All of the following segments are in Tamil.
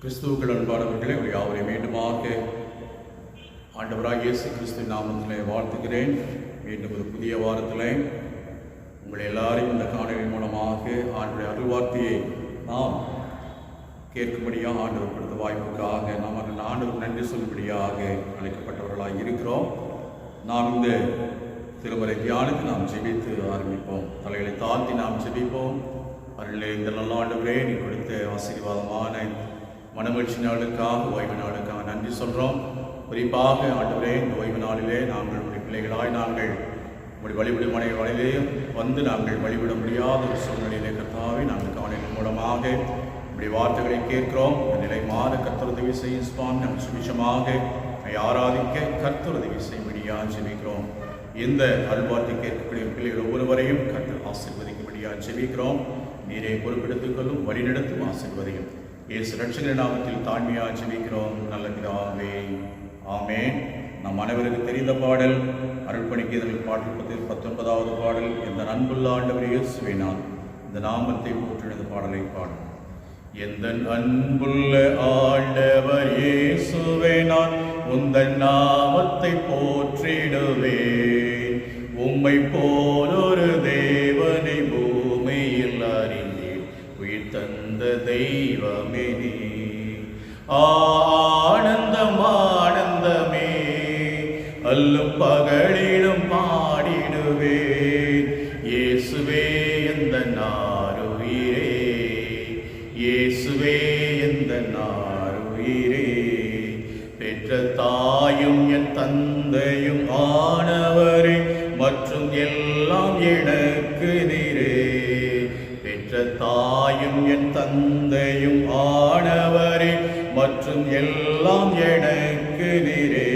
கிறிஸ்துவுக்குள் அன்பானவர்களே, யாவரை மீண்டுமாக ஆண்டவராக இயேசு கிறிஸ்துவின் நாமத்திலே வாழ்த்துகிறேன். மீண்டும் ஒரு புதிய வாரத்திலே உங்களை எல்லாரையும் இந்த காணொலி மூலமாக ஆண்டுடைய அருள் வார்த்தையை நாம் கேட்கும்படியாக ஆண்டவர் கொடுத்த வாய்ப்புக்காக நாம் அந்த ஆண்டவர் நன்றி சொல்லும்படியாக அழைக்கப்பட்டவர்களாக இருக்கிறோம். நாம் இந்த திருமறை தியானத்தை நாம் ஜெபித்து ஆரம்பிப்போம். தலைகளை தாழ்த்தி நாம் ஜெபிப்போம். அருளே, இந்த நல்ல ஆண்டவரே, நீ கொடுத்த ஆசீர்வாதமான மனமகிழ்ச்சி நாளுக்காக, ஓய்வு நாளுக்காக நன்றி சொல்கிறோம். குறிப்பாக ஆண்டவரே, இந்த ஓய்வு நாளிலே நாங்கள் உடைய பிள்ளைகளாய் நாங்கள் உடைய வழிபடும் மனைகளிலே வந்து நாங்கள் வழிபட முடியாத ஒரு சூழ்நிலையிலே கர்த்தாவை நாங்கள் காணொலி மூலமாக உடைய வார்த்தைகளை கேட்கிறோம். இந்த நிலை மாற கர்த்தர் உதவி செய்யும். நாங்கள் சுபிஷமாக ஆராதிக்க கர்த்தர் உதவி செய்யும்படியாக ஜெபிக்கிறோம். இந்த அல்வார்த்தை கேட்கக்கூடிய பிள்ளைகள் ஒவ்வொருவரையும் கர்த்தர் ஆசீர்வதிக்கும்படியாக ஜெபிக்கிறோம். நீரை பொறுப்பெடுத்துக் கொள்ளும், வழிநடத்தும், ஆசீர்வதியும். இயேசு ரட்சகர் நாமத்தில் தாழ்மையாக ஜெபிக்கிறோம் நல்ல பிதாவே, ஆமென். நம் அனைவருக்கு தெரிந்த பாடல் அருள்பணிக்கீதல் பாட்டு 19வது பாடல். எந்த அன்புள்ள ஆண்டவர் இயேசுவே நான் இந்த நாமத்தை போற்றினது பாடலை பாடும். எந்த அன்புள்ள ஆண்டவர் இயேசுவே நான் உந்தன் நாமத்தை போற்றிடுவேன். உம்மை போலொரு தேவனை பூமியில் அறிந்தேன், உயிர் தந்த தெய்வமே நீ. ஆனந்தம் ஆனந்தமே, அல்லும் பகலிலும் பாடிடுவேன். இயேசுவே எந்த நாருயிரே, இயேசுவே எந்த நாருயிரே. பெற்ற தாயும் என் தந்தையும் ஆனவரே, மற்றும் எல்லாம் எனக்கு நீரே. பெற்ற தாயும் என் தந்தையும் ஆனவரே, மற்றும் எல்லாம் எனக்கு நீரே.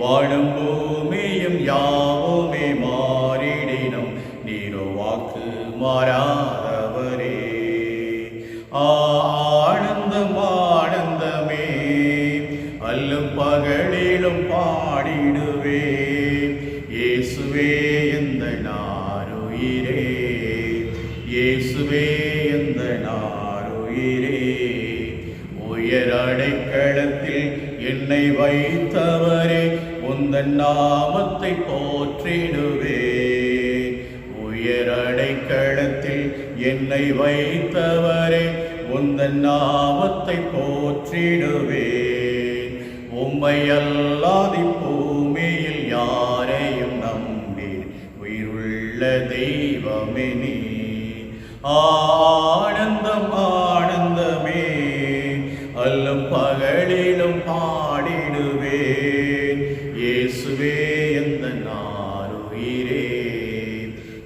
வாழும் பூமியும் யாவுமே மாறிடினும் நீரோ வாக்கு மாறாதவரே. ஆனந்தம் ஆனந்தமே, அல்லும் பகலிலும் பாடிடுவே. இயேசுவே எந்த நாருயிரே, இயேசுவே எந்த நாருயிரே. உயர் அடைக்கலத்தில் என்னை வைத்தவரே, உந்தன் நாமத்தை போற்றிடுவே. உயர் அடைக்கலத்தில் என்னை வைத்தவரே, உந்தன் நாமத்தை போற்றிடுவே. உம்மை அல்லாதி பூமியில் யாரையும் நம்பீர், உயிருள்ள தெய்வமே நீ. ஆனந்தம் ஆனந்தமே, அல்லும் பகலிலும் பாடிடுவேன். இயேசுவே எந்த நாருயிரே,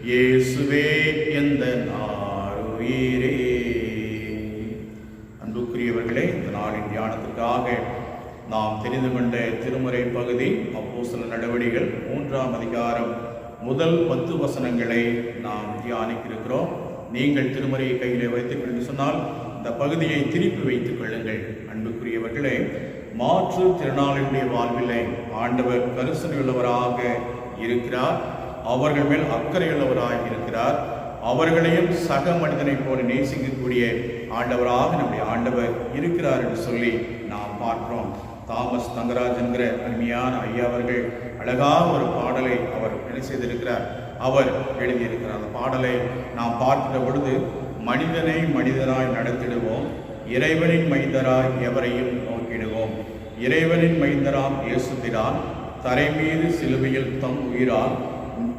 இயேசுவே எந்த நாருயிரே. அன்புக்குரியவர்களே, இந்த நாளின் தியானத்துக்காக நாம் தெரிந்து கொண்ட திருமுறை பகுதி அப்போஸ்தலர் நடவடிக்கைகள் 3ஆம் அதிகாரம் முதல் 10 வசனங்களை நாம் தியானிக்க இருக்கிறோம். நீங்கள் திருமுறையை கையிலே வைத்துக் சொன்னால் இந்த பகுதியை திருப்பி வைத்துக் கொள்ளுங்கள். அன்புக்குரியவர்களே, மாற்று திறனாளிகளுடைய வாழ்விலே ஆண்டவர் கரிசனையுள்ளவராக இருக்கிறார். அவர்கள் மேல் அக்கறையுள்ளவராக இருக்கிறார். அவர்களையும் சக மனிதனை போல நேசிக்கக்கூடிய ஆண்டவராக நம்முடைய ஆண்டவர் இருக்கிறார் என்று சொல்லி நாம் பார்க்கிறோம். தாமஸ் தங்கராஜ் என்கிற அருமையான ஐயா அவர்கள் அழகாக ஒரு பாடலை அவர் என்ன செய்திருக்கிறார், அவர் எழுதியிருக்கிறார். அந்த பாடலை நாம் பார்க்கிற பொழுது, மனிதனை மனிதனாய் நடத்திடுவோம், இறைவனின் மைந்தராய் எவரையும் நோக்கிடுவோம். இறைவனின் மைந்தராம் இயேசுபிரான் தரை மீது சிலுவையில் தம் உயிரால்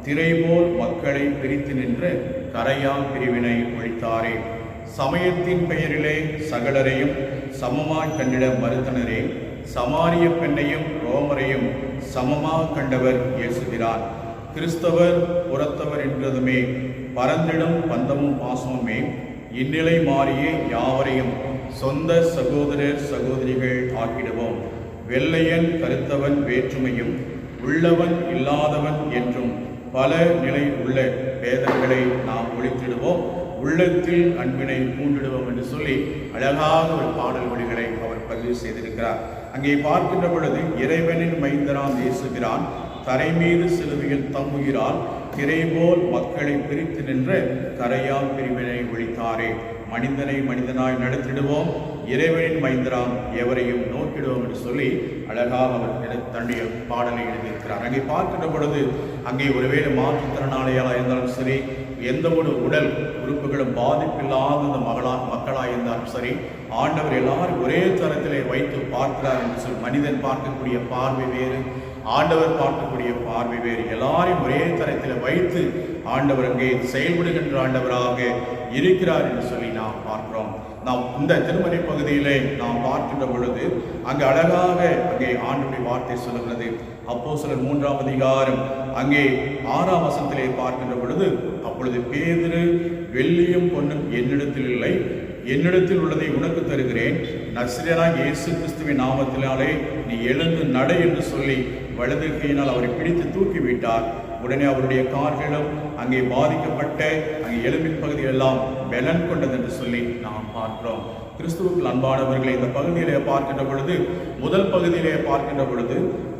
திரைபோல் மக்களை பிரித்து நின்று கரையாம் பிரிவினை ஒழித்தாரே. சமயத்தின் பெயரிலே சகலரையும் சமமாய் கண்டிட மறுத்தனரே. சமாரிய பெண்ணையும் ரோமரையும் சமமாக கண்டவர் இயேசுகிறார். கிறிஸ்தவர் புறத்தவர் என்றதுமே பரந்திடும் பந்தமும் பாசமுமே. இந்நிலை மாறியே யாவரையும் சொந்த சகோதரர் சகோதரிகள் ஆக்கிடுவோம். வெள்ளையன் கருத்தவன் வேற்றுமையும் உள்ளவன் இல்லாதவன் என்றும் பல நிலை உள்ள பேதங்களை நாம் ஒழித்திடுவோம். உள்ளத்தில் அன்பினை பூண்டிடுவோம் என்று சொல்லி அழகாக ஒரு பாடல் வரிகளை அவர் பதிவு செய்திருக்கிறார். அங்கே பார்க்கின்ற பொழுது, இறைவனின் மைந்தராம் இயேசுகிறான் தரை மீது சிலுவையில் தம்புகிறார். திரைபோல் மக்களை பிரித்து நின்று கரையாம் பிரிவினை ஒழித்தாரே. மனிதனை மனிதனாய் நடத்திடுவோம், இறைவனின் மைந்தராம் எவரையும் நோக்கிடுவோம் என்று சொல்லி அழகாக அவர் தன்னுடைய பாடலை எழுதியிருக்கிறார். அங்கே பார்க்கின்ற பொழுது அங்கே ஒருவேளை மாற்றுத்திறனாளியாக இருந்தாலும் சரி, எந்த ஒரு உடல் உறுப்புகளும் பாதிப்பில்லாத இந்த மக்களாக இருந்தாலும் சரி, ஆண்டவர் எல்லாரும் ஒரே தரத்திலே வைத்து பார்க்கிறார் என்று சொல்லி, மனிதன் பார்க்கக்கூடிய பார்வை வேறு, ஆண்டவர் பார்க்கக்கூடிய பார்வை வேறு, எல்லாரையும் ஒரே தரத்தில் வைத்து ஆண்டவர் அங்கே செயல்படுகின்ற ஆண்டவராக இருக்கிறார் என்று சொல்லி நாம் பார்க்கிறோம். நாம் இந்த திருமறை பகுதியிலே நாம் பார்க்கின்ற பொழுது அங்கே அழகாக அங்கே ஆண்டவருடைய வார்த்தை சொல்லுகிறது. அப்போஸ்தலர் 3ஆம் அதிகாரம் அங்கே 6ஆம் வசனத்திலே பார்க்கின்ற பொழுது, அப்பொழுது பேதுரு, வெள்ளியும் பொன்னும் என்னிடத்தில் இல்லை, என்னிடத்தில் உள்ளதை உனக்கு தருகிறேன், நசரேயனாகிய இயேசு கிறிஸ்துவின் நாமத்தினாலே நீ எழுந்து நட என்று சொல்லி வலது கையினால் அவரை பிடித்து தூக்கிவிட்டார். உடனே அவருடைய கால்களும் அங்கே பாதிக்கப்பட்ட அங்கே எலும்பின் பகுதியில் எல்லாம் பலன் கொண்டது என்று சொல்லி நாம் பார்க்கிறோம். கிறிஸ்துவுக்குள் அன்பானவர்களை இந்த பகுதியிலே பார்க்கின்ற பொழுது, முதல் பகுதியிலே பார்க்கின்ற பொழுது,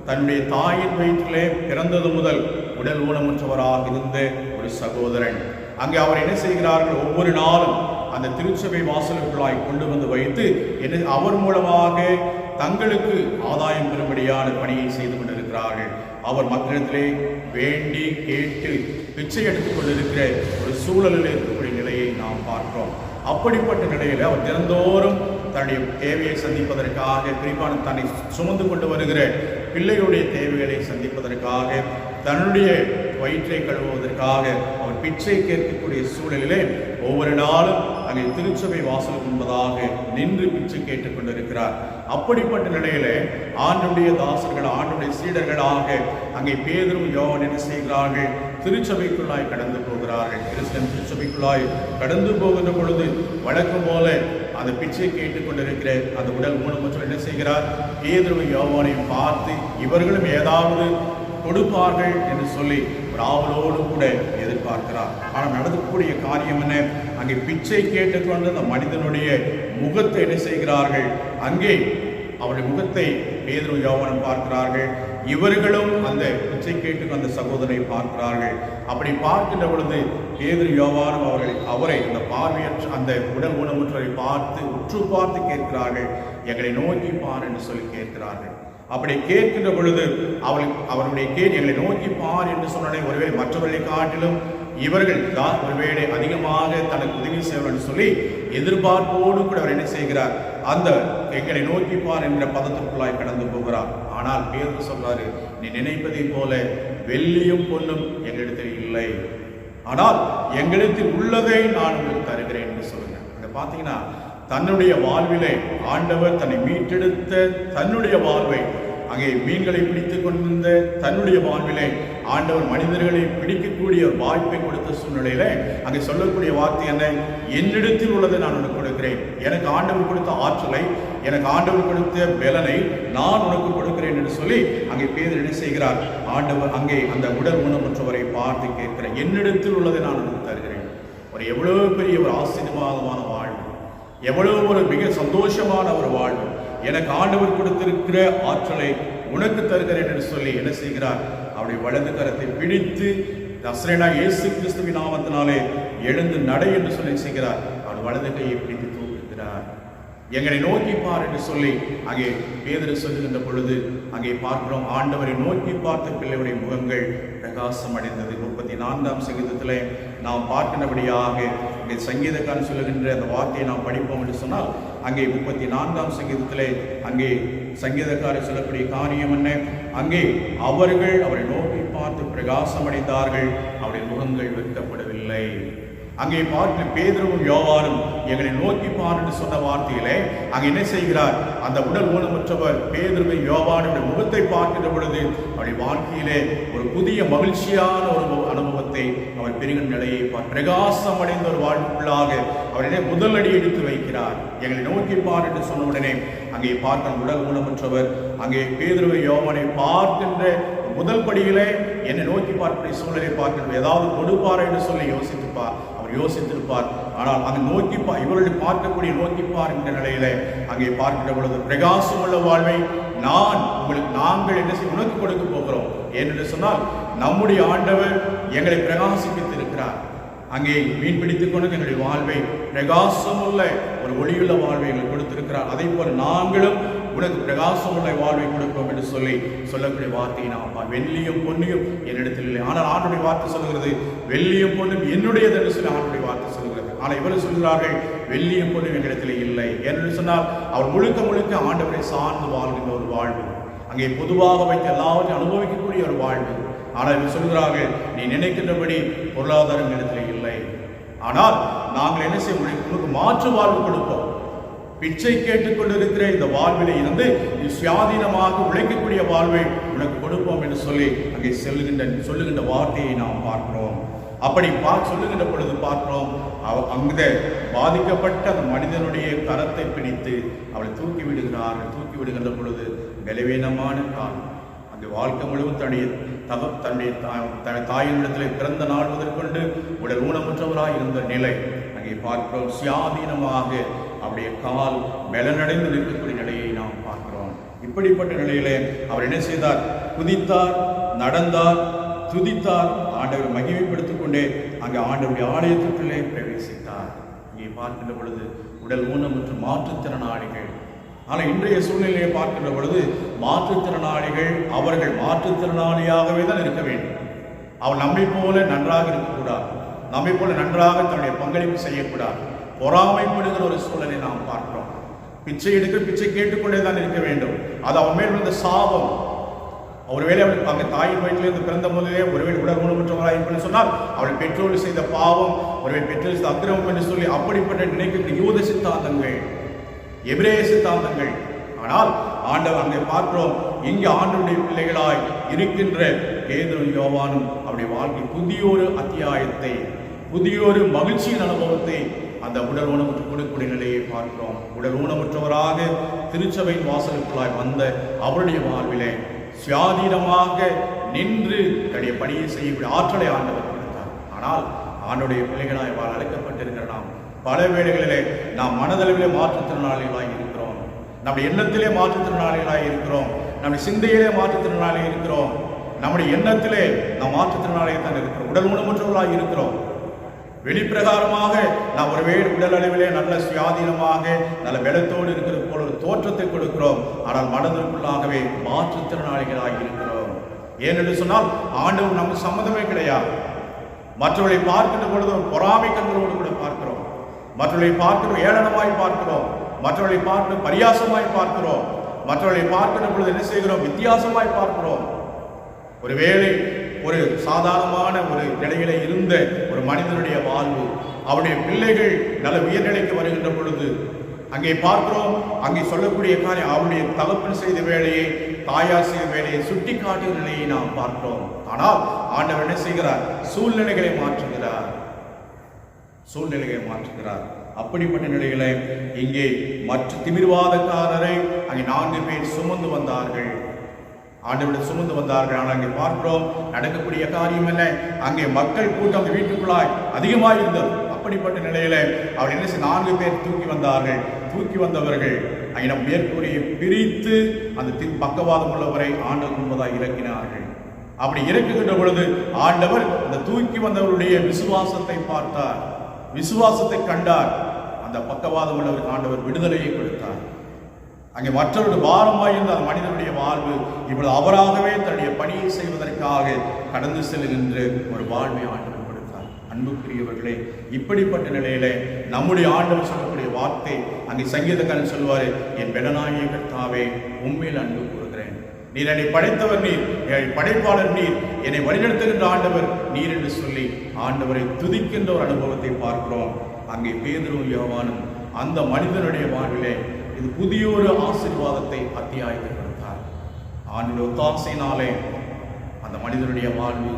தன்னுடைய தாயின் வயிற்றிலே பிறந்தது முதல் உடல் ஊனமுற்றவராக இருந்த ஒரு சகோதரன், அங்கே அவர் என்ன செய்கிறார்கள், ஒவ்வொரு நாளும் அந்த திருச்சபை வாசலுக்குள்ளாய் கொண்டு வந்து வைத்து அவர் மூலமாக தங்களுக்கு ஆதாயம் பெறும்படியான பணியை செய்து கொண்டிருக்கிறார்கள். அவர் மக்களிடத்திலே வேண்டி கேட்டு பிச்சை எடுத்துக் கொண்டிருக்கிற ஒரு சூழலில் இருக்கக்கூடிய நிலையை நாம் பார்க்கிறோம். அப்படிப்பட்ட நிலையில் அவர் தினந்தோறும் தன்னுடைய தேவையை சந்திப்பதற்காக, குறிப்பான தன்னை சுமந்து கொண்டு வருகிற பிள்ளைகளுடைய தேவைகளை சந்திப்பதற்காக, தன்னுடைய வயிற்றை கழுவுவதற்காக அவர் பிச்சை கேட்கக்கூடிய சூழலிலே ஒவ்வொரு நாளும் அங்கே திருச்சபை வாசல் முன்பதாக நின்று பிச்சை கேட்டுக் கொண்டிருக்கிறார். அப்படிப்பட்ட நிலையிலே ஆண்டவருடைய தாசர்கள், ஆண்டவருடைய சீடர்களாக அங்கே பேதுரும் யோவான் என்ன செய்கிறார்கள், திருச்சபைக்குள்ளாய் கடந்து போகிறார்கள். கிறிஸ்தன் திருச்சபைக்குள்ளாய் கடந்து போகின்ற பொழுது வழக்கம் போல அந்த பிச்சை கேட்டுக் கொண்டிருக்கிற அந்த உடல் ஊனமுற்றவர் என்ன செய்கிறார், பேதுரும் யோவானையும் பார்த்து இவர்களும் ஏதாவது கொடுப்பார்கள் என்று சொல்லி ராவலோடு கூட எதிர்பார்க்கிறார். ஆனால் நடக்கக்கூடிய காரியம் என்ன, அங்கே பிச்சை கேட்டுக்கொண்டு அந்த மனிதனுடைய முகத்தை என்ன செய்கிறார்கள், அங்கே அவருடைய முகத்தை பேதுரு யோவானும் பார்க்கிறார்கள், இவர்களும் அந்த பிச்சை கேட்டு அந்த சகோதரனை பார்க்கிறார்கள். அப்படி பார்க்கின்ற பொழுது பேதுரு யோவானும் அவரை அந்த பார்வையற்ற அந்த உடல் ஊனமுற்றவரை பார்த்து உற்று பார்த்து கேட்கிறார்கள், எங்களை நோக்கி பார் என்று சொல்லி கேட்கிறார்கள். அப்படி கேட்கின்ற பொழுது அவருடைய எங்களை நோக்கி பார் என்று சொன்னே, ஒருவேளை மற்றவர்களை காட்டிலும் இவர்கள் தான் ஒருவேளை அதிகமாக தனக்கு உதவி செய்வார் சொல்லி எதிர்பார்ப்போடு கூட அவர் என்ன செய்கிறார், அந்த எங்களை நோக்கி பார் என்ற பதத்திற்குள்ளாய் கடந்து போகிறார். ஆனால் பேதுரு சொல்றாரு, நீ நினைப்பதை போல வெள்ளியும் பொன்னும் எங்களிடத்தில் இல்லை, ஆனால் எங்களிடத்தில் உள்ளதை நான் உங்களுக்கு தருகிறேன் என்று சொல்லுங்க. இங்க பாத்தீங்கன்னா தன்னுடைய வாழ்விலே ஆண்டவர் தன்னை மீட்டெடுத்த தன்னுடைய வாழ்வை, அங்கே மீன்களை பிடித்துக் கொண்டிருந்த தன்னுடைய வாழ்விலே ஆண்டவர் மனிதர்களை பிடிக்கக்கூடிய வாய்ப்பை கொடுத்த சூழ்நிலையில அங்கே சொல்லக்கூடிய வார்த்தை என்ன, என்னிடத்தில் உள்ளதை நான் உனக்கு கொடுக்கிறேன், எனக்கு ஆண்டவர் கொடுத்த ஆற்றலை, எனக்கு ஆண்டவர் கொடுத்த பலனை நான் உனக்கு கொடுக்கிறேன் என்று சொல்லி அங்கே பேதுரு என்ன செய்கிறார், ஆண்டவர் அங்கே அந்த உடல் ஊனமுற்றவரை பார்த்து கேட்கிறேன், என்னிடத்தில் உள்ளதை நான் உனக்கு தருகிறேன். ஒரு எவ்வளவு பெரிய ஒரு ஆசீர்வாதமான வாழ்வு, எவ்வளவு ஒரு மிக சந்தோஷமான ஒரு வாழ்வு, எனக்கு ஆண்டவர் கொடுத்திருக்கிற ஆற்றலை உனக்கு தருகிறேன் என்று சொல்லி என்ன செய்கிறார், அவருடைய வலது கரத்தை பிடித்து நசரேயனாகிய இயேசு கிறிஸ்துவின் நாமத்தினாலே எழுந்து நடை என்று சொல்லி செய்கிறார். அவர் வலது கையை பிடித்து தூக்குகிறார். எங்களை நோக்கி பார் என்று சொல்லி அங்கே பேதுரு சொல்லுகின்ற பொழுது அங்கே பார்க்கிறோம், ஆண்டவரை நோக்கி பார்த்த பிள்ளையுடைய முகங்கள் பிரகாசம் அடைந்தது. 34ஆம் சங்கீதத்திலே நாம் பார்க்கின்றபடியாக இங்கே சங்கீதக்காரன் சொல்லுகின்ற அந்த வார்த்தையை நாம் படிப்போம் என்று சொன்னால், அங்கே 34ஆம் சங்கீதத்திலே அங்கே சங்கீதக்காரர் சொல்லக்கூடிய காரியம் என்ன, அங்கே அவர்கள் அவரை நோக்கி பார்த்து பிரகாசம் அடைந்தார்கள், அவருடைய முகங்கள் வெட்கப்படவில்லை. அங்கே பார்த்து பேதுருவும் யோவானும் எங்களை நோக்கி பார் என்று சொன்ன வார்த்தையிலே அங்கே என்ன செய்கிறார், அந்த உடல் ஊனமுற்றவர் பேதுருவை யோவானுடைய முகத்தை பார்க்கின்ற பொழுது அவருடைய வாழ்க்கையிலே ஒரு புதிய மகிழ்ச்சியான ஒரு அனுபவத்தை அவர் பெருகிற நிலையை பிரகாசம் அடைந்த ஒரு வாழ்வுக்குள்ளாக அவரிடையே முதல் அடி எடுத்து வைக்கிறார். எங்களை நோக்கி பார் என்று சொன்ன உடனே அங்கே பார்க்க உடல் ஊனமுற்றவர் அங்கே பேதுருவை யோவானை பார்க்கின்ற முதல் படியிலே என்னை நோக்கி பார்க்கிற சூழலை பார்க்கின்ற ஏதாவது கொடுப்பார் என்று சொல்லி யோசித்திருப்பார். ஆனால் அங்கு நோக்கிப்பார், இவர்களை பார்க்கக்கூடிய நோக்கிப்பார் என்ற நிலையில அங்கே பார்க்கின்ற பொழுது பிரகாசம் உள்ள வாழ்வை நாங்கள் என்ன செய்ய உனக்கு கொடுக்க போகிறோம். ஏனென்று சொன்னால் நம்முடைய ஆண்டவர் எங்களை பிரகாசிப்பித்திருக்கிறார். அங்கே மீன் பிடித்துக் கொண்டு எங்களுடைய வாழ்வை பிரகாசமுள்ள ஒரு ஒளியுள்ள வாழ்வை எங்களுக்கு கொடுத்திருக்கிறார். அதே போல நாங்களும் உனக்கு பிரகாசமுள்ள வாழ்வை கொடுப்போம் என்று சொல்லக்கூடிய வார்த்தையை நாம் வெள்ளியும் பொன்னியும் என்னிடத்தில் இல்லை, ஆனால் ஆண்டுடைய வார்த்தை சொல்கிறது வெள்ளியும் பொன்னும் என்னுடையது என்று சொல்லி ஆண்டுடைய வார்த்தை சொல்கிறது. ஆனால் இவர்கள் சொல்கிறார்கள் வெள்ளியும் பொன்னும் எங்களிடத்தில் இல்லை என்று சொன்னால் அவர் முழுக்க முழுக்க ஆண்டவரை சார்ந்து வாழ்கின்ற ஒரு வாழ்வு, அங்கே பொதுவாக வைத்து எல்லாவற்றையும் அனுபவிக்கக்கூடிய ஒரு வாழ்வு. ஆனால் இவர் சொல்கிறார்கள் நீ நினைக்கின்றபடி பொருளாதாரம் இடத்துல இல்லை, ஆனால் நாங்கள் என்ன செய்ய முடியும், உனக்கு மாற்று வாழ்வு கொடுப்போம். பிச்சை கேட்டுக்கொண்டிருக்கிற இந்த வாழ்விலே இருந்து நீ சுயாதீனமாக உழைக்கக்கூடிய வாழ்வை உனக்கு கொடுப்போம் என்று சொல்லி அங்கே சொல்லுகின்ற வார்த்தையை நாம் பார்க்கிறோம். அப்படி சொல்லுகின்ற பொழுது பார்க்கிறோம், அங்க பாதிக்கப்பட்ட அந்த மனிதனுடைய கரத்தை பிடித்து அவளை தூக்கி விடுகிறார்கள். தூக்கி விடுகின்ற பொழுது பலவீனமான காலம், அந்த வாழ்க்கை முழுவதும் தன்னுடைய தாயினிடத்தில் பிறந்த நாள் முதற்கொண்டு உடல் ஊனமுற்றவராய் இருந்த நிலை அங்கே பார்க்கிறோம். சுயாதீனமாக அவருடைய கால் பலனடைந்து நிற்கக்கூடிய நிலையை நாம் பார்க்கிறோம். இப்படிப்பட்ட நிலையிலே அவர் என்ன செய்தார், குதித்தார், நடந்தார், துதித்தார், ஆண்டவர் மகிமைப்படுத்திக் கொண்டே அங்கே ஆண்டவருடைய ஆலயத்திற்குள்ளே பிரவேசித்தார். இங்கே பார்க்கின்ற பொழுது உடல் ஊனமுற்ற மாற்றுத்திறனாளிகள், ஆனால் இன்றைய சூழ்நிலையை பார்க்கின்ற பொழுது மாற்றுத்திறனாளிகள் அவர்கள் மாற்றுத்திறனாளியாகவே தான் இருக்க வேண்டும். அவள் நம்மை போல நன்றாக இருக்கக்கூடாது, நம்மை போல நன்றாக தன்னுடைய பங்களிப்பு செய்யக்கூடாது. பொறாமைப்படுகிற ஒரு சூழலை நாம் பார்க்கிறோம். பிச்சை கேட்டுக்கொண்டே தான் இருக்க வேண்டும். அது அவன் மேல் வந்த சாபம். ஒருவேளை அவளுக்கு அங்கே தாயின் வயிற்றிலிருந்து பிறந்த முதலே ஒருவேளை உடல் ஊனமுற்றவராக என்று சொன்னால் அவள் பெற்றோர் செய்த பாவம், ஒருவேளை பெற்றோர் செய்த அக்கிரமம் என்று சொல்லி அப்படிப்பட்ட நினைக்கின்ற யூத சித்தாந்தங்கள், எபிரேய சித்தாந்தங்கள். ஆனால் ஆண்டவர் அங்கே பார்க்கிறோம், இங்கே ஆண்டவருடைய பிள்ளைகளாய் இருக்கின்ற பேதுரு யோவானும் அவருடைய வாழ்க்கை புதியொரு அத்தியாயத்தை, புதியொரு மகிழ்ச்சியின் அனுபவத்தை அந்த உடல் ஊனமுற்று கொடுக்கக்கூடிய நிலையை பார்க்கிறோம். உடல் ஊனமுற்றவராக திருச்சபையின் வாசலுக்குள்ளாய் வந்த அவருடைய வாழ்விலே சுயாதீனமாக நின்று தன்னுடைய பணியை செய்யக்கூடிய ஆற்றலை ஆண்டவர் கொடுத்தார். ஆனால் ஆண்டுடைய பிள்ளைகளாய் அழைக்கப்பட்டிருக்கிற நாம் பல வேளைகளிலே நாம் மனதளவிலே மாற்றுத்திறனாளிகளாய் இருக்கிறோம், நம்முடைய எண்ணத்திலே மாற்றுத்திறனாளிகளாய் இருக்கிறோம், நம்முடைய சிந்தையிலே மாற்றுத்திறனாளியாக இருக்கிறோம், நம்முடைய எண்ணத்திலே நாம் மாற்றுத்திறனாளியாக தான் இருக்கிறோம், உடல் ஊனமுற்றவர்களாக இருக்கிறோம். வெளிப்பிரகாரமாக நாம் ஒருவேளை உடல் அளவிலே நல்ல சுயாதீனமாக நல்ல பலத்தோடு இருக்கிற போல ஒரு தோற்றத்தை கொடுக்கிறோம், ஆனால் மனதிற்குள்ளாகவே மாற்றுத்திறனாளிகளாக இருக்கிறோம். ஏனென்று சொன்னால் ஆண்டவர் நமக்கு சம்மதமே கிடையாது. மற்றவர்களை பார்க்கின்ற பொழுது ஒரு பொறாமை கண்களோடு கூட பார்க்கிறோம், மற்றவர்களை பார்க்கிறோம் ஏளனமாய் பார்க்கிறோம், மற்றவர்களை பார்க்கிறோம் பரியாசமாய் பார்க்கிறோம், மற்றவர்களை பார்க்கின்ற பொழுது என்ன செய்கிறோம், வித்தியாசமாய் பார்க்கிறோம். ஒருவேளை ஒரு சாதாரணமான ஒரு நிலையில இருந்த ஒரு மனிதனுடைய வாழ்வு, அவருடைய பிள்ளைகள் நல்ல உயர்நிலைக்கு வருகின்ற பொழுது அங்கே பார்க்கிறோம், அங்கே சொல்லக்கூடிய காரியம் அவருடைய தகப்பன் செய்த வேலையை, தாயார் செய்த வேலையை சுட்டி காட்டுகிற நிலையை நாம் பார்க்கிறோம். ஆனால் ஆண்டவர் என்ன செய்கிறார், சூழ்நிலைகளை மாற்றுகிறார், சூழ்நிலைகளை மாற்றுகிறார். அப்படிப்பட்ட நிலையில இங்கே மற்ற திமிர்வாதக்காரரை அங்கே 4 பேர் சுமந்து வந்தார்கள், ஆண்டவரை சுமந்து வந்தார்கள். ஆனால் அங்கே பார்க்கிறோம் நடக்கக்கூடிய காரியம் என்ன, அங்கே மக்கள் கூட்டம் அந்த வீட்டுக்குள்ளாய் அதிகமாக இருந்தது. அப்படிப்பட்ட நிலையில அவர் என்ன செய்ய 4 பேர் தூக்கி வந்தார்கள். தூக்கி வந்தவர்கள் அங்கே நம் மேற்கூரையை பிரித்து அந்த பக்கவாதம் உள்ளவரை ஆண்டவர் முன்பதாக இறக்கினார்கள். அப்படி இறக்குகின்ற பொழுது ஆண்டவர் அந்த தூக்கி வந்தவருடைய விசுவாசத்தை பார்த்தார், விசுவாசத்தை கண்டார். அந்த பக்கவாதம் உள்ளவருக்கு ஆண்டவர் விடுதலையை கொடுத்தார். அங்கே மற்றவர்கள் பாரமாய் இருந்த அந்த மனிதனுடைய வாழ்வு இப்பொழுது அவராகவே தன்னுடைய பணியை செய்வதற்காக கடந்து செல்கின்ற ஒரு வாழ்வை ஆண்டவர் கொடுத்தார். அன்புக்குரியவர்களே, இப்படிப்பட்ட நிலையில நம்முடைய ஆண்டவர் சொல்லக்கூடிய வார்த்தை அங்கே சங்கீதக்காரன் சொல்வாரு, என் பெலனாகிய கர்த்தாவே உண்மையில் அன்பு கூறுகிறேன், நீர் என்னை படைத்தவர், நீர் என்னை படைப்பாளர், நீர் என்னை வழிநடத்துகின்ற ஆண்டவர் நீர் என்று சொல்லி ஆண்டவரை துதிக்கின்ற ஒரு அனுபவத்தை பார்க்கிறோம். அங்கே பேதுரு யோவானும் அந்த மனிதனுடைய வாழ்விலே இது புதிய ஒரு ஆசீர்வாதத்தை அத்தியாயத்தை கொடுத்தார். ஆண்டுடைய ஒத்தாசையினாலே அந்த மனிதனுடைய வாழ்வு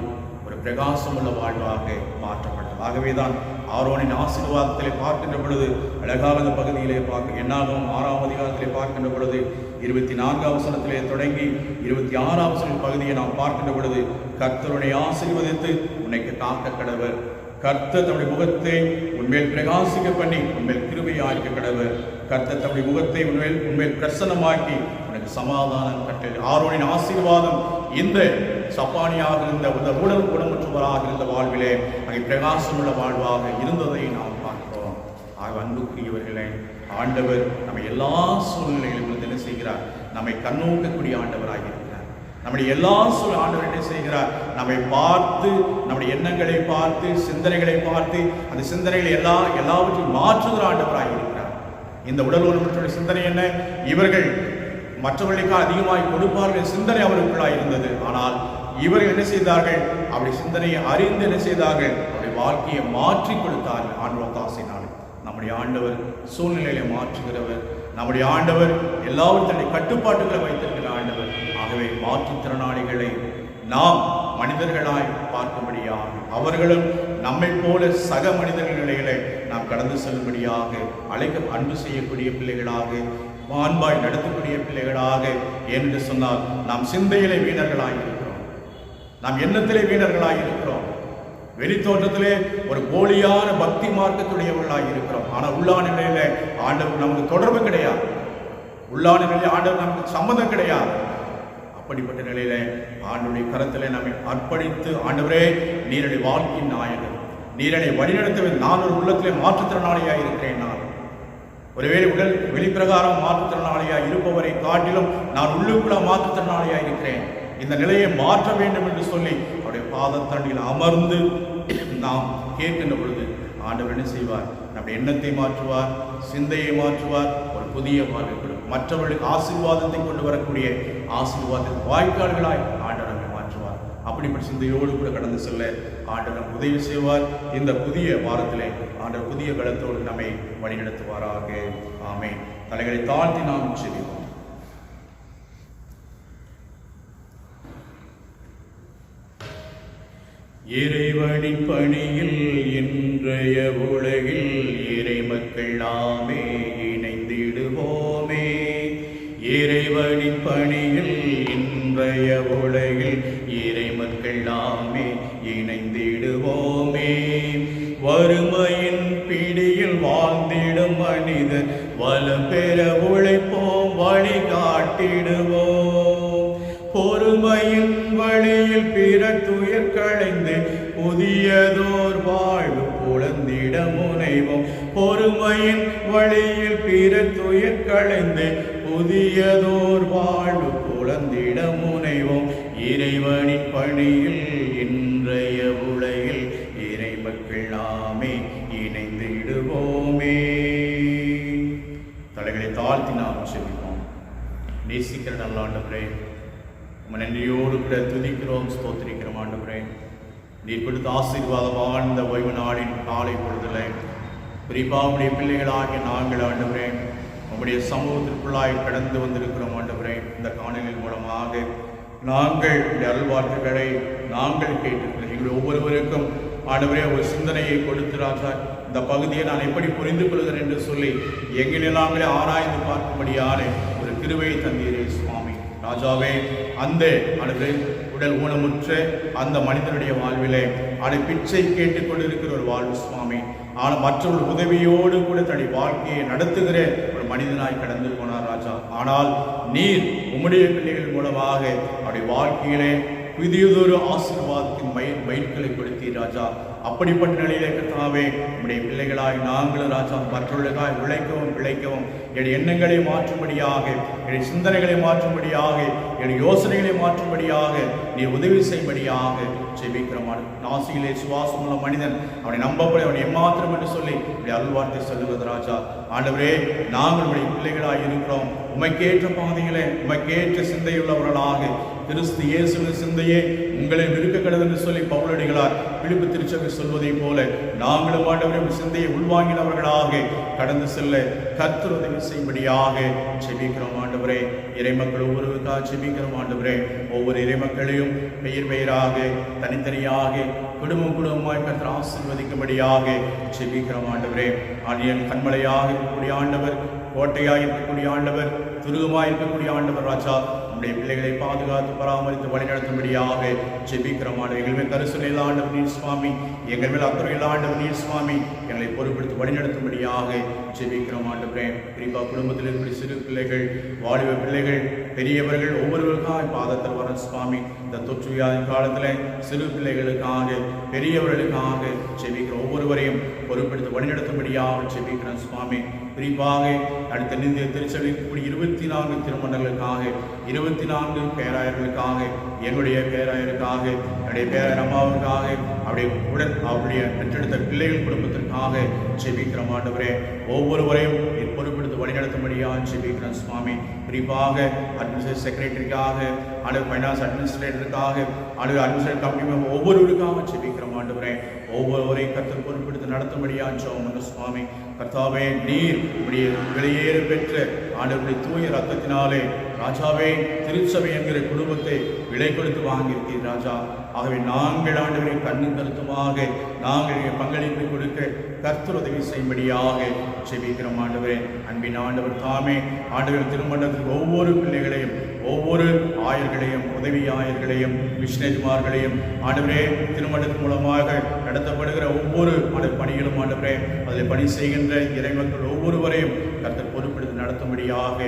ஒரு பிரகாசமுள்ள வாழ்வாக மாற்றப்பட்டது. ஆகவேதான் ஆரோனின் ஆசீர்வாதத்திலே பார்க்கின்ற பொழுது அழகாக பகுதியிலே என்னாகும் 6ஆம் அதிகாரத்திலே பார்க்கின்ற பொழுது 24ஆம் வசனத்திலே தொடங்கி 26ஆம் வசன பகுதியை நாம் பார்க்கின்ற பொழுது கர்த்தருடைய ஆசீர்வதித்து உன்னைக்கு காக்க கடவர், கர்த்தர் தம்முடைய முகத்தை உன்மேல் பிரகாசிக்க பண்ணி உன்மேல் கிருபையாக்க கடவர், கர்த்தர் தம்முடைய முகத்தை உன்மேல் பிரசன்னமாக்கி உனக்கு சமாதானம் கட்டளை. ஆரோனின் ஆசீர்வாதம் இந்த சப்பானியாக இருந்த உடல் குணமற்றவராக இருந்த வாழ்விலே அங்கே பிரகாசமுள்ள வாழ்வாக இருந்ததை நாம் பார்க்கிறோம். ஆக அன்புக்குரியவர்களே, ஆண்டவர் நம்ம எல்லா சூழ்நிலைகளிலும் என்ன செய்கிறார்? நம்மை கண்ணோக்கக்கூடிய ஆண்டவராக இருக்கிறார். நம்முடைய எல்லா ஆண்டவர் என்ன செய்கிறார்? நம்மை பார்த்து, நம்முடைய எண்ணங்களை பார்த்து, சிந்தனைகளை பார்த்து, அந்த சிந்தனைகளை எல்லாவற்றையும் மாற்றுகிற ஆண்டவராக இருக்கிறார். இந்த உடல் ஊனமுற்றவருடைய சிந்தனை என்ன? இவர்கள் மற்றவர்களுக்கு அதிகமாய் கொடுப்பார்கள் சிந்தனை அவர்களுக்குள்ளாய் இருந்தது. ஆனால் இவர்கள் என்ன செய்தார்கள்? அப்படி சிந்தனையை அறிந்து என்ன செய்தார்கள்? அவருடைய வாழ்க்கையை மாற்றி கொடுத்தார்கள். ஆண்டவர் தாசினால் நம்முடைய ஆண்டவர் சூழ்நிலையை மாற்றுகிறவர். நம்முடைய ஆண்டவர் எல்லாவற்றையும் கட்டுப்பாட்டுகளை வைத்திருக்கிற ஆண்டவர். ஆகவே மாற்றுத்திறனாளிகளை நாம் மனிதர்களாய் பார்க்கும்படியாக, அவர்களும் நம்மை போல சக மனிதர்கள் நிலைகளை நாம் கடந்து செல்லும்படியாக அன்பு செய்யக்கூடிய பிள்ளைகளாக, அன்பாய் நடத்தக்கூடிய பிள்ளைகளாக. என்று சொன்னால் நாம் சிந்தையிலே வீணர்களாய் இருக்கிறோம், நாம் எண்ணத்திலே வீணர்களாய் இருக்கிறோம், வெளித்தோற்றத்திலே ஒரு போலியான பக்தி மார்க்கத்துடையவர்களாக இருக்கிறோம். ஆனால் உள்ளான நிலையில ஆண்டவர் நமக்கு தொடர்பு கிடையாது, உள்ளான நிலையில் ஆண்டவர் நமக்கு சம்மதம் கிடையாது. அப்படிப்பட்ட நிலையில ஆண்டவருடைய கரத்திலே நம்மை அர்ப்பணித்து, ஆண்டவரே நீருடைய வாழ்க்கையின் நாயகர், நீரனை வழிநடத்தவே நான் ஒரு உள்ளத்திலே மாற்றுத்திறனாளியாக இருக்கிறேன். நான் ஒருவேளை உடல் வெளிப்பிரகாரம் மாற்றுத்திறனாளியாக இருப்பவரை காட்டிலும் நான் உள்ளுக்குள்ள மாற்றுத்திறனாளியாக இருக்கிறேன். இந்த நிலையை மாற்ற வேண்டும் என்று சொல்லி அவருடைய பாதத்தண்டில் அமர்ந்து நாம் கேட்கின்ற பொழுது ஆண்டவர் என்ன செய்வார்? நம்முடைய எண்ணத்தை மாற்றுவார், சிந்தையை மாற்றுவார், ஒரு புதிய வாழ்வை கொடுக்கும். மற்றவர்களுக்கு ஆசீர்வாதத்தை கொண்டு வரக்கூடிய ஆசீர்வாதத்தின் வாய்க்கால்களாய் ஆண்டவர் நம்மை மாற்றுவார். அப்படிப்பட்ட சிந்தையோடு கூட கடந்து செல்ல ஆண்டவர் உதவி செய்வார். இந்த புதிய வாரத்திலே ஆண்டவர் புதிய பலத்தோடு நம்மை வழிநடத்துவாராக. ஆமென். தலைகளை தாழ்த்தி நாம் செல்வோம். இறைவனின் பணியில் இன்றைய உலகில் இறை மக்கள் நாமே இணைந்திடுவோமே. இறைவனின் பணியில் இன்றைய உலகில் இறை மக்கள் நாமே இணைந்திடுவோமே. வறுமையின் பிடியில் வாழ்ந்திடும் மனிதர் வளம் பெற உழைப்போம், வழிகாட்டிடுவோம். பொறுமையின் வழியில் பிற துயர் களைந்து புதியதோர் வாழ்வு புலந்திட முனைவோம். பொறுமையின் வழியில் பிற துயர் களைந்து புதியதோர் வாழ்வு புலந்திட முனைவோம். இறைவனின் பணியில் இன்றைய உலகில் இறை மக்கள் நாமே இணைந்திடுவோமே. தலைகளை தாழ்த்தி நாம் செல்வோம். நேசிக்கிற நல்ல ஆண்டவரே, நன்றியோடு கூட துதிக்கிறோம், ஸ்தோத்திரிக்கிறோம். ஆண்டவரே, நீர் கொடுத்த ஆசீர்வாதமான இந்த ஓய்வு நாளின் காலை பொழுதுல குறிப்பாவுடைய பிள்ளைகளாகிய நாங்கள் ஆண்டவரே உங்களுடைய சமூகத்திற்குள்ளாய் கடந்து வந்திருக்கிறோம். ஆண்டவரே, இந்த காணொலியின் மூலமாக நாங்கள் இந்த அருள்வார்த்தைகளை நாங்கள் கேட்டிருக்கிறோம். எங்கள் ஒவ்வொருவருக்கும் ஆண்டவரே ஒரு சிந்தனையை கொடுக்கிறார்கள். இந்த பகுதியை நான் எப்படி புரிந்து கொள்கிறேன் என்று சொல்லி எங்களை நாங்களே ஆராய்ந்து பார்க்கும்படியான ஒரு கிருபையை தந்தீரே சுவாமி. ராஜாவே, அந்த உடல் ஊனமுற்ற அந்த மனிதனுடைய வாழ்விலே பிச்சை கேட்டுக்கொண்டிருக்கிற ஒரு வாழ்வு சுவாமி, ஆனால் மற்றொரு உதவியோடு கூட தன்னுடைய வாழ்க்கையை நடத்துகிற ஒரு மனிதனாய் கடந்து போனார் ராஜா. ஆனால் நீர் உம்முடைய பிள்ளைகள் மூலமாக அவருடைய வாழ்க்கையிலே புதியதொரு ஆசீர்வாதத்தின் மயிர்களை கொடுத்தீர் ராஜா. அப்படிப்பட்ட நிலையிலே கர்த்தாவே, நம்முடைய பிள்ளைகளாய் நாங்களும் ராஜா மற்றவர்களுக்காய் உழைக்கவும் பிழைக்கவும் என்னுடைய எண்ணங்களை மாற்றும்படியாக, என்னுடைய சிந்தனைகளை மாற்றும்படியாக, என்னுடைய யோசனைகளை மாற்றும்படியாக நீ உதவி செய்யும்படியாக ஜெபிக்கிறோம். நாசியிலே சுவாசமுள்ள மனிதன் அவனை நம்பப்பட அவனை எம்மாத்திரம் என்று சொல்லி இப்படி அருள்வார்த்தை சொல்லுவது ராஜா. ஆண்டவரே, நாங்கள் நம்முடைய பிள்ளைகளாய் இருக்கிறோம். உமைக்கேற்ற பாதையிலே உமைக்கேற்ற சிந்தையுள்ளவர்களாக கிறிஸ்து இயேசுவின் சிந்தையே உங்களை விருக்க கடவுள் என்று சொல்லி பவுலடிகளார் பிலிப்பு திருச்சபை சொல்வதை போல நாங்களும் ஆண்டவரே சிந்தையை உள்வாங்கினவர்களாக கடந்து செல்ல கர்த்தர் உதவி செய்யும்படியாக ஜெபிக்கிறோம். ஆண்டவரே, இறைமக்கள் ஒவ்வொருவருக்காக ஜெபிக்கிறோம். ஆண்டவரே, ஒவ்வொரு இறைமக்களையும் பெயர் பெயராக தனித்தனியாக குடும்பமாய் கர்த்தர் ஆசீர்வதிக்கும்படியாக ஜெபிக்கிறோம். ஆண்டவரே, ஆண்டியன் கண்மலையாக இருக்கக்கூடிய ஆண்டவர், கோட்டையாக இருக்கக்கூடிய ஆண்டவர், துருகமாக இருக்கக்கூடிய ஆண்டவர் ராஜா, நம்முடைய பிள்ளைகளை பாதுகாத்து பராமரித்து வழிநடத்தும்படியாக ஜெபிக்கிறோம். எங்கள் மேல் கரிசனையில் ஆண்டவர் நீர் சுவாமி, எங்கள் மேல் அக்கறையில் ஆண்டவர் நீர் சுவாமி, எங்களை பொறுப்படுத்தி வழிநடத்தும்படியாக ஜெபிக்கிறோம். ஆண்டவரே, குறிப்பாக குடும்பத்தில் இருக்கிற சிறு பிள்ளைகள், வாலிப பிள்ளைகள் பெரியவர்கள் ஒவ்வொருவருக்காக பாதத்தில் வர சுவாமி. இந்த தொற்று வியாதி காலத்தில் சிறு பிள்ளைகளுக்காக பெரியவர்களுக்காக செபிக்கிற ஒவ்வொருவரையும் பொறுப்படுத்தி வழிநடத்தும்படியாக செபிக்கிறேன் சுவாமி. குறிப்பாக அடுத்த இந்திய திருச்சபைக்கு 24 திருமணங்களுக்காக 24 பேராயர்களுக்காக என்னுடைய பேராயருக்காக என்னுடைய பேராயர் அம்மாவுக்காக அவருடைய பெற்றெடுத்த பிள்ளைகள் குடும்பத்திற்காக செபிக்கிற ஆண்டவரே. ஒவ்வொருவரையும் பொறுப்படுத்தி வழிநடத்தும்படியாக செபிக்கிறேன் சுவாமி. குறிப்பாக அட்மினிஸ்ட்ரேட்டிவ் செக்ரட்டரிக்காக அல்லது ஃபைனான்ஸ் அட்மினிஸ்ட்ரேட்டருக்காக அல்லது அட்மினிஸ்ட்ரேட்டிவ் கமிட்டி ஒவ்வொருவருக்காக செபிக்கிற ஆண்டவரே. ஒவ்வொருவரையும் கர்த்தர் பொறுப்படுத்தி நடத்தும்படியாக ஜெபம் சுவாமி. கர்த்தாவே, நீர் உடைய வெளியேற பெற்ற ஆண்டவருடைய தூய ரத்தத்தினாலே ராஜாவே திருச்சபை என்கிற குடும்பத்தை விலை கொடுத்து வாங்கியிருக்கீர் ராஜா. ஆகவே நாங்கள் ஆண்டவரை கண்ணும் கருத்துமாக நாங்கள் பங்களிப்பை கொடுக்க கர்த்தர் உதவி செய்யும்படியாக செபிக்கிறோம் ஆண்டவரே. அன்பின் ஆண்டவர் தாமே ஆண்டவர் திருமணத்திற்கு ஒவ்வொரு பிள்ளைகளையும் ஒவ்வொரு ஆயர்களையும் உதவி ஆயர்களையும் மிஷனரிமார்களையும் ஆண்டவரே திருமணத்தின் மூலமாக நடத்தப்படுகிற ஒவ்வொரு பணிகளும் ஆண்டவரே அதில் பணி செய்கின்ற இறைமக்கள் ஒவ்வொருவரையும் கர்த்தர் பொறுப்பெடுத்து நடத்தும்படியாக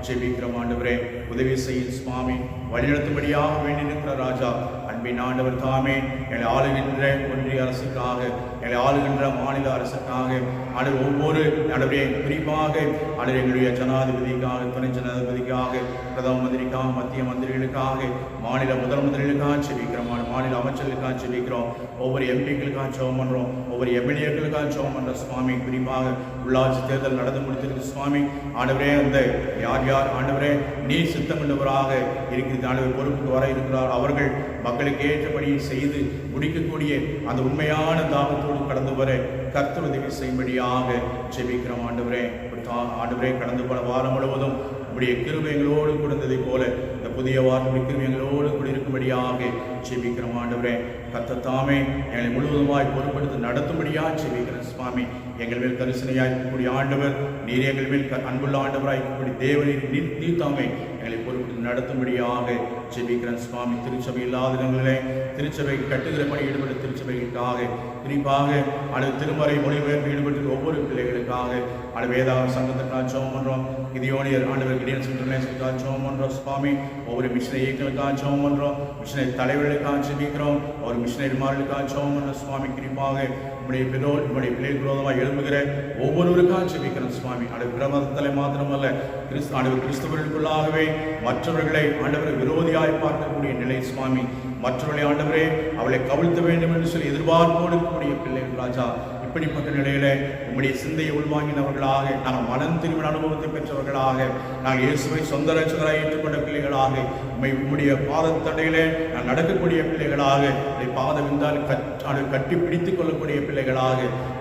செபிக்கிறோம் ஆண்டவரே. உதவி செய்யும் சுவாமி, வழிநடத்தும்படியாக வேண்டியிருக்கிற ராஜா. அன்பின் ஆண்டவர் தாமே எங்களை ஆளுகின்ற ஒன்றிய அரசுக்காக எங்களை ஆளுகின்ற மாநில அரசுக்காக ஆண்டவர் ஒவ்வொரு நடவடிக்கை குறிப்பாக ஆண்டவர் எங்களுடைய ஜனாதிபதிக்காக துணை ஜனாதிபதிக்காக பிரதம மந்திரிக்காக மத்திய மந்திரிகளுக்காக மாநில முதல் மந்திரிகளுக்காக செபிக்கிறோம். மாநில அமைச்சர்களுக்காக செபிக்கிறோம். ஒவ்வொரு எம்பிக்களுக்காக ஜெபம் பண்ணுறோம். ஒவ்வொரு எம்எல்ஏக்களுக்காக ஜெபம் பண்ணுற சுவாமி. குறிப்பாக உள்ளாட்சி தேர்தல் நடந்து முடித்திருக்கு சுவாமி. ஆண்டவரே அந்த யார் யார் ஆண்டவரே நீர் சித்தம் கொண்டவராக இருக்கிறது ஆண்டவர் பொறுப்புக்கு வர இருக்கிறார் அவர்கள் மக்களுக்கு ஏற்றபடி செய்து முடிக்கக்கூடிய அந்த உண்மையான தாகத்தோடு கடந்து வர கர்த்தர் உதவி செய்யும்படியாக செபிக்கிறோம் ஆண்டவரே. ஆண்டவரே கடந்து போன வாரம் முழுவதும் உடைய கிருபை எங்களோடு கொடுத்ததை போல இந்த புதிய வாரம் கிருபை எங்களோடு கூட இருக்கும்படியாக செபிக்கிறோம் ஆண்டவரே. கர்த்தர் தாமே எங்களை முழுவதுமாய் பொறுப்படுத்தி நடத்தும்படியாக செபிக்கிறேன் சுவாமி. எங்கள் மேல் கரிசனையாக இருக்கக்கூடிய ஆண்டவர் நீர் எங்கள் மேல் அன்புள்ள ஆண்டவராக இருக்கக்கூடிய தேவனை நீர் தாமே எங்களை பொறுப்படுத்தி நடத்தும்படியாக செபிக்கிறேன் சுவாமி. திருச்சபை இல்லாத இடங்களிலே திருச்சபை கட்டுகிற பணி ஈடுபட்ட திருச்சபைகளுக்காக குறிப்பாக அல்லது திருமறை மொழிபெயர்ப்பு ஈடுபட்டு ஒவ்வொரு பிள்ளைகளுக்காக அல்லது வேதாக சங்கத்திற்காக ஜெபம் பண்ணுறோம். கிதியோனியர் ஆண்டவர் கிடியன்ஸ் இன்டர்நேஷனலுக்காக ஜெபம் பண்ணுறோம் சுவாமி. ஒவ்வொரு மிஷனரி இயக்கங்களுக்காக ஜெபம் பண்ணுறோம். மிஷனரி தலைவர்களுக்காக செபிக்கிறோம். ஒரு மிஷனரிமார்களுக்காக ஜெபம் பண்ணுறோம் சுவாமி. குறிப்பாக நம்முடைய பிள்ளைகள் விரோதமாக எழும்புகிற ஒவ்வொருவருக்காக செபிக்கிறோம் சுவாமி. ஆண்டவர் பிரமதத்தில் மாத்திரமல்ல ஆண்டவர் கிறிஸ்தவர்களுக்குள்ளாகவே மற்றவர்களை ஆண்டவர் விரோதியாய் பார்க்கக்கூடிய நிலை சுவாமி. மற்றவர்களை ஆண்டவரே அவளை கவிழ்த்த வேண்டும் என்று சொல்லி எதிர்பார்ப்போடு இருக்கக்கூடிய பிள்ளைகள் ராஜா. இப்படிப்பட்ட நிலையில உங்களுடைய சிந்தையை உள்வாங்கினவர்களாக நாங்கள் மனம் திரும்பின அனுபவத்தை பெற்றவர்களாக நாங்கள் இயேசுவை சொந்த ரட்சகராக ஏற்றுக்கொண்ட பிள்ளைகளாக உம்முடைய பாதத்தடையிலே நான் நடக்கக்கூடிய பிள்ளைகளாக பாதம் இருந்தால் கட்டி பிடித்துக் கொள்ளக்கூடிய பிள்ளைகளாக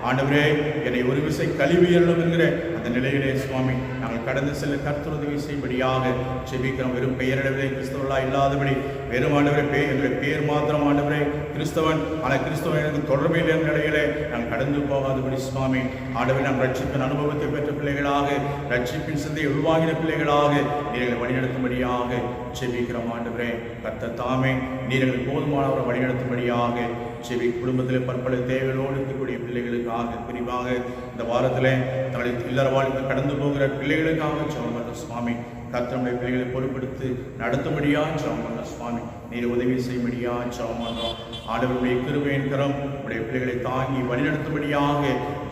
ஆண்டவரே என்னை ஒரு விசை கல்வியலும் என்கிற அந்த நிலையிலே சுவாமி நாங்கள் கடந்து செல்ல கர்த்தர் உதவி செய்யும்படியாக செபிக்கிறோம். வெறும் பெயரிடவே கிறிஸ்தவர்களாக இல்லாதபடி வெறும் ஆண்டவரே எங்களுடைய பேர் மாத்திரம் ஆண்டவரே கிறிஸ்தவன் ஆனால் கிறிஸ்தவன் எனக்கு தொடர்பில் நிலையிலே நாங்கள் கடந்து போகாதபடி சுவாமி ஆண்டவரை நாம் ரட்சிப்பின் அனுபவத்தை பெற்ற பிள்ளைகளாக ரட்சிப்பின் சிந்தையை உள்வாங்கின பிள்ளைகளாக நீர்கள் வழிநடத்தும்படியாக செபிக்கிறோம் ஆண்டவரே. கர்த்தர் தாமே நீர்கள் போதுமானவரை வழிநடத்தும்படியாக செவி குடும்பத்தில் பற்பல தேவைகளோடு இருக்கக்கூடிய பிள்ளைகளுக்காக குறிப்பாக இந்த வாரத்தில் தன்னுடைய இல்லற வாழ்க்கை கடந்து போகிற பிள்ளைகளுக்காக ஜெபம் பண்ணுற சுவாமி. கர்த்தருடைய பிள்ளைகளை பொறுப்படுத்தி நடத்தும்படியாக ஜெபம் பண்ணுற சுவாமி. நீர் உதவி செய்யும்படியாக ஜெபம் பண்ணுறோம். ஆண்டவருடைய கிருபையின் கரம் உடைய பிள்ளைகளை தாங்கி வழிநடத்தும்படியாக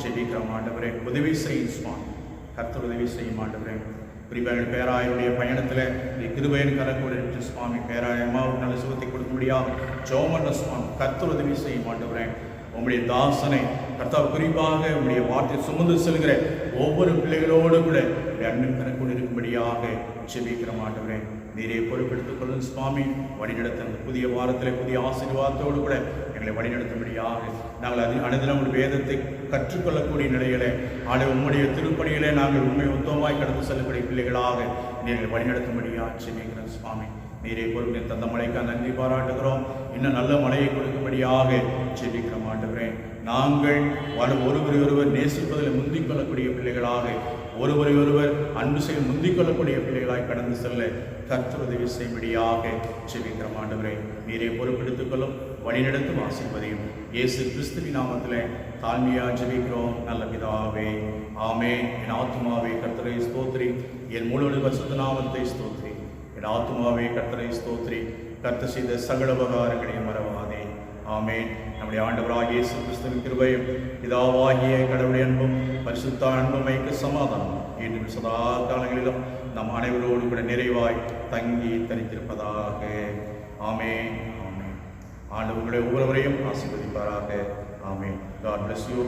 ஜெபிக்கிறோம் ஆண்டவரே. உதவி செய்யும் சுவாமி. கர்த்தர் உதவி செய்யும் ஆண்டவரே. குறிப்பாக பேராயருடைய பயணத்தில் கிருபையின் கரக்கூட சுவாமி. பேராய அம்மாவுக்கு நல்ல சுகத்தை கொடுக்கும்படியாக ஜெபம் பண்ணுற சுவாமி. கர்த்தர் உதவி செய்யும் ஆண்டவரே. உங்களுடைய தாசனை கர்த்தார் குறிப்பாக உங்களுடைய வார்த்தை சுமந்து செல்கிற ஒவ்வொரு பிள்ளைகளோடு கூட அன்பின் கணக்கு இருக்கும்படியாக செபிக்கிறோம் ஆண்டவரே. நீரை பொறுப்பெடுத்துக் கொள்ளும் சுவாமி. வழிநடத்த அந்த புதிய வாரத்தில் புதிய ஆசீர்வாதத்தோடு கூட எங்களை வழிநடத்தும்படியாக நாங்கள் அனுதினம் வேதத்தை கற்றுக்கொள்ளக்கூடிய நிலையிலே உம்முடைய திருப்பணியிலே நாங்கள் உண்மை உத்தமமாய் கடந்து செல்லக்கூடிய பிள்ளைகளாக நீங்கள் வழிநடத்தும்படியாக செபிக்கிறோம் சுவாமி. நீரை பொறுப்பை தந்த மழைக்காக நன்றி பாராட்டுகிறோம். இன்னும் நல்ல மழையை கொடுக்கும்படியாக செபிக்கிறோம் ஆண்டவரே. நாங்கள் ஒருவரை ஒருவர் நேசிப்பதில் முந்திக் கொள்ளக்கூடிய பிள்ளைகளாக ஒருவரை ஒருவர் அன்பு செய்ய முந்திக் கொள்ளக்கூடிய பிள்ளைகளாய் கடந்து செல்ல கர்த்தர் உதவி செய்யும்படியாக செபிக்கிறோம் ஆண்டவரே. நீரை பொறுப்பெடுத்துக் கொள்ளும் வழிநடத்தும் ஆசீர்வதியும் இயேசு கிறிஸ்துவின் நாமத்திலே தாழ்மையாக ஜெபிக்கிறோம் நல்ல பிதாவே, ஆமென். என் ஆத்துமாவே கர்த்தரை ஸ்தோத்திரி, என் முழு பரிசுத்த நாமத்தை ஸ்தோத்திரி. என் ஆத்துமாவே கர்த்தரை ஸ்தோத்திரி, கர்த்தர் செய்த சகல உபகாரங்களையும் மறவாதே. ஆமென். நம்முடைய ஆண்டவராகிய இயேசு கிறிஸ்துவின் கிருபையும் பிதாவாகிய கடவுளுடைய அன்பும் பரிசுத்த அன்பும் ஐக்கிய சமாதானம் இன்றும் சதா காலங்களிலும் நம் அனைவரோடு கூட நிறைவாய் தங்கி தரித்திருப்பதாக. ஆமென். ஆமென். ஆண்டவர் உங்களை ஒவ்வொருவரையும் ஆசீர்வதிப்பாராக. ஆமென். God bless you.